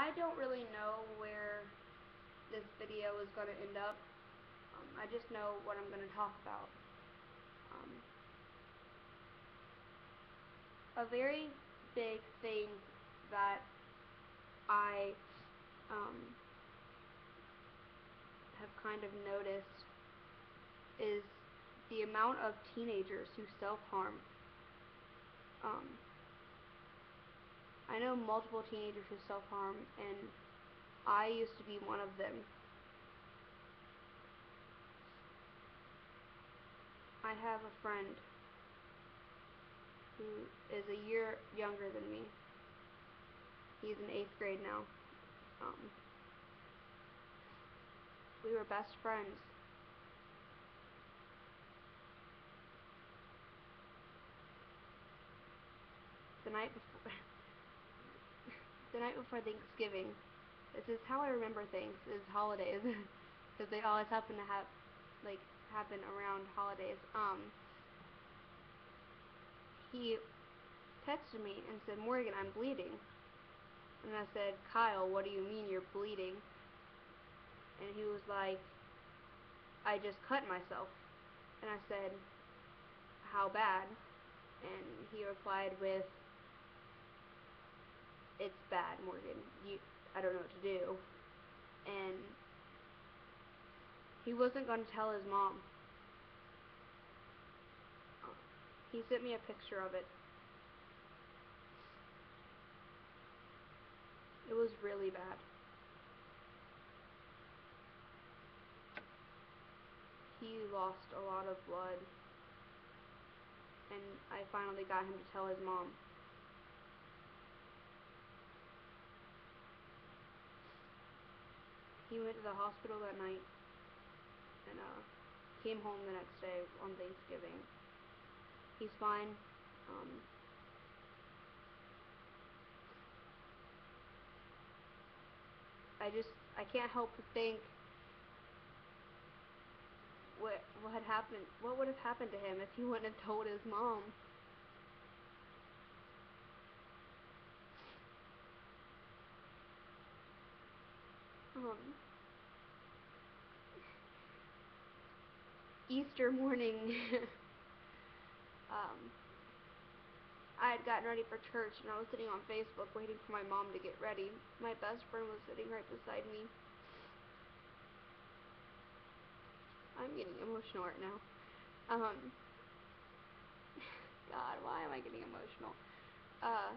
I don't really know where this video is going to end up. I just know what I'm going to talk about. A very big thing that I have kind of noticed is the amount of teenagers who self-harm. I know multiple teenagers who self-harm, and I used to be one of them. I have a friend who is a year younger than me. He's in 8th grade now. We were best friends. The night before Thanksgiving. This is how I remember things, is holidays, because they always happen to happen around holidays. He texted me and said, "Morgan, I'm bleeding." And I said, "Kyle, what do you mean you're bleeding?" And he was like, "I just cut myself." And I said, "How bad?" And he replied with, "It's bad, Morgan. I don't know what to do." And he wasn't going to tell his mom. He sent me a picture of it. It was really bad. He lost a lot of blood, and I finally got him to tell his mom. He went to the hospital that night and came home the next day on Thanksgiving. He's fine. I can't help but think what would have happened to him if he wouldn't have told his mom. Easter morning, I had gotten ready for church, and I was sitting on Facebook waiting for my mom to get ready. My best friend was sitting right beside me. I'm getting emotional right now. God, why am I getting emotional? A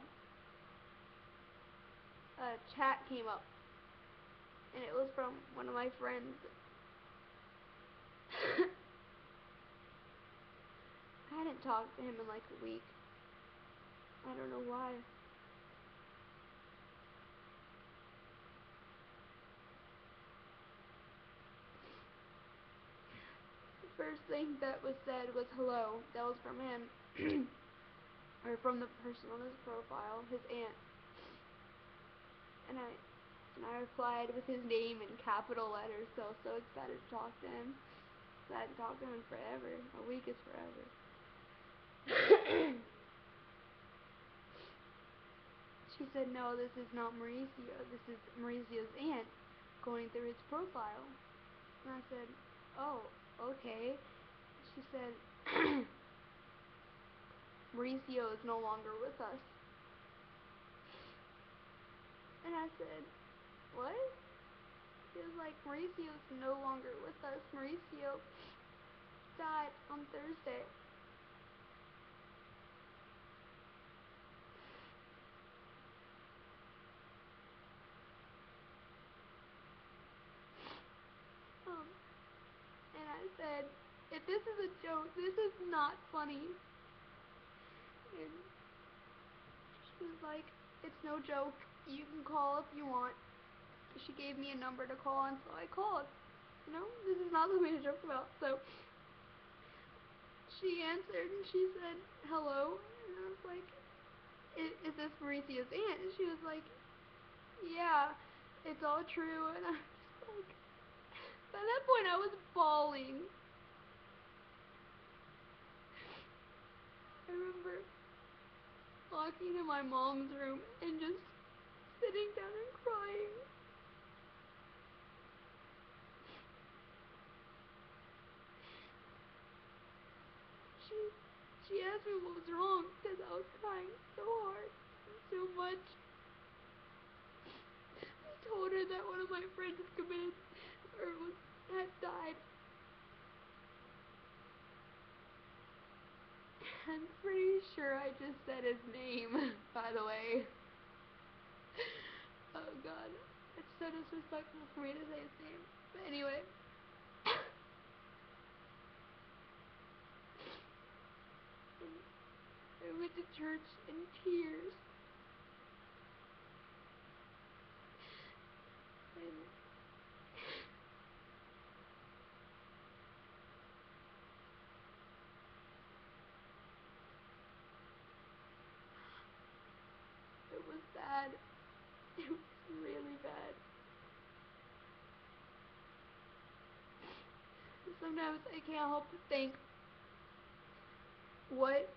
chat came up, and it was from one of my friends. I hadn't talked to him in like a week. I don't know why. The first thing that was said was hello. That was from him. Or from the person on his profile, his aunt. And I replied with his name in capital letters, so I was so excited to talk to him. So I hadn't talked to him in forever. A week is forever. She said, "No, this is not Mauricio. This is Mauricio's aunt going through his profile." And I said, "Oh, okay." She said, "Mauricio is no longer with us." And I said, "What?" She was like, "Mauricio's no longer with us. Mauricio died on Thursday." And I said, "If this is a joke, this is not funny." And she was like, "It's no joke. You can call if you want." She gave me a number to call, and so I called. You know, this is not something to joke about. So she answered, and she said, "Hello." And I was like, Is this Mauricio's aunt?" And she was like, "Yeah, it's all true." And I was like, by that point I was bawling. I remember walking to my mom's room and just sitting down and crying. She asked me what was wrong because I was crying so hard, so much. I told her that one of my friends had committed, had died. I'm pretty sure I just said his name, by the way. Oh god, it's so disrespectful for me to say his name. But anyway. I went to church in tears. And it was bad. It was really bad. Sometimes I can't help but think, what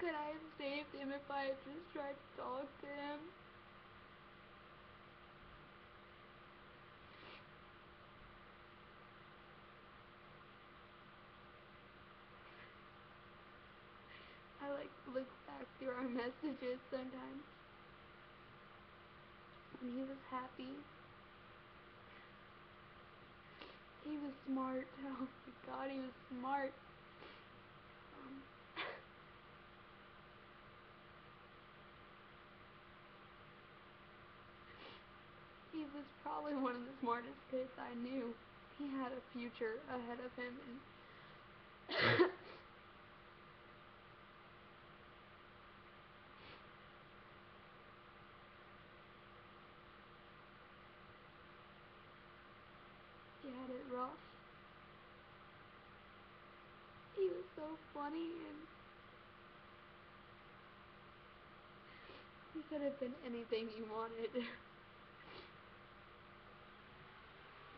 could I have saved him if I had just tried to talk to him? I look back through our messages sometimes when he was happy. He was smart. Oh my god, he was smart. He was probably one of the smartest kids I knew. He had a future ahead of him, and he had it rough. He was so funny, and he could have been anything he wanted.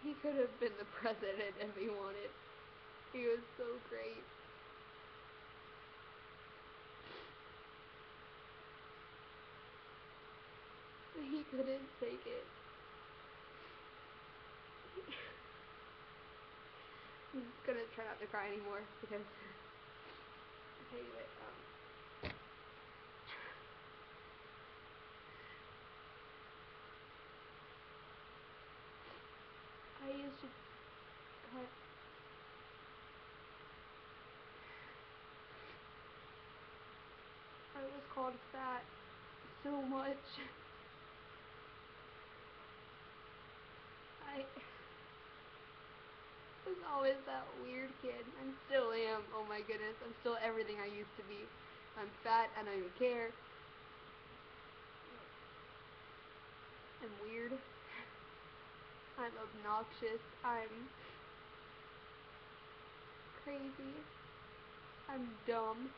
He could have been the president if he wanted. He was so great. But he couldn't take it. I'm just gonna try not to cry anymore because anyway, I used to cut I was called fat so much. I was always that weird kid. I still am. Oh my goodness, I'm still everything I used to be. I'm fat, I don't even care. I'm weird. I'm obnoxious. I'm crazy. I'm dumb.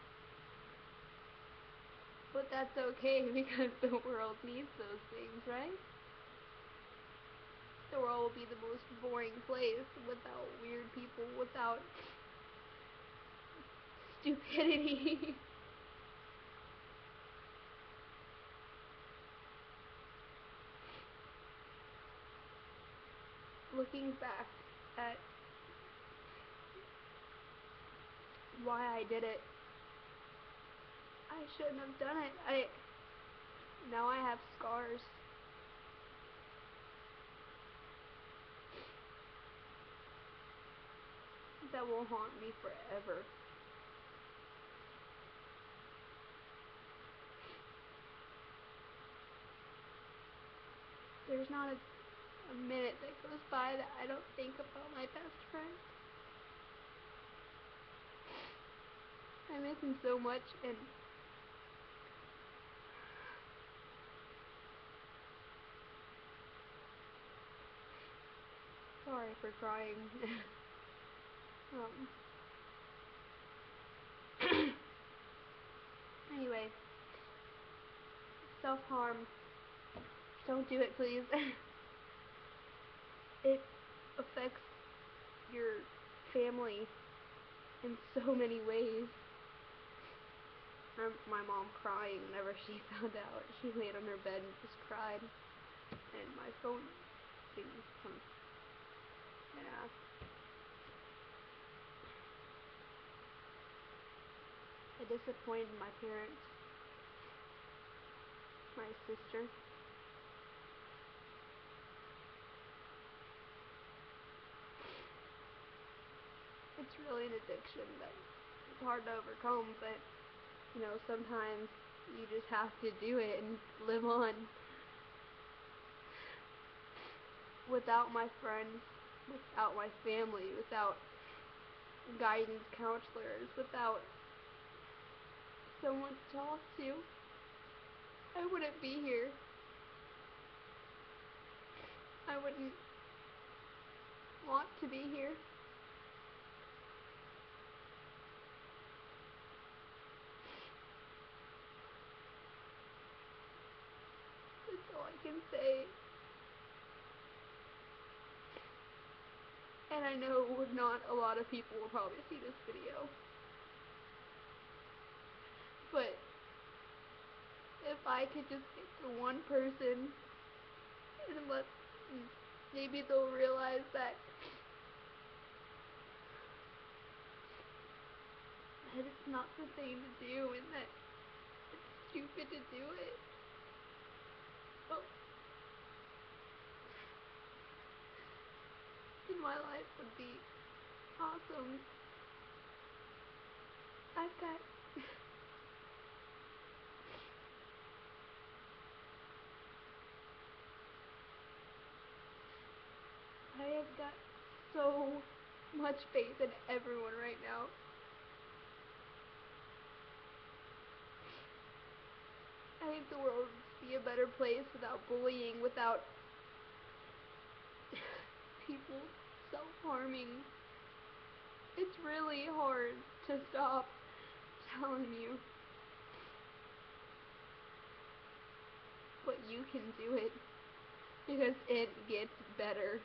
But that's okay because the world needs those things, right? The world will be the most boring place without weird people, without stupidity. Looking back at why I did it, I shouldn't have done it. Now I have scars. That will haunt me forever. There's not a minute that goes by that I don't think about my best friend. I miss him so much, and sorry for crying. Anyway, self-harm. Don't do it, please. It affects your family in so many ways. My mom crying whenever she found out. She laid on her bed and just cried. And my phone didn't come. Yeah. I disappointed my parents, my sister. It's really an addiction that it's hard to overcome, but sometimes you just have to do it and live on. Without my friends, without my family, without guidance counselors, without someone to talk to, I wouldn't be here. I wouldn't want to be here. That's all I can say. And I know not a lot of people will probably see this video. But if I could just get to one person and maybe they'll realize that it's not the thing to do and that it's stupid to do it. Well, then my life would be awesome. I've got I have got so much faith in everyone right now. I think the world would be a better place without bullying, without people self-harming. It's really hard to stop telling you, but you can do it because it gets better.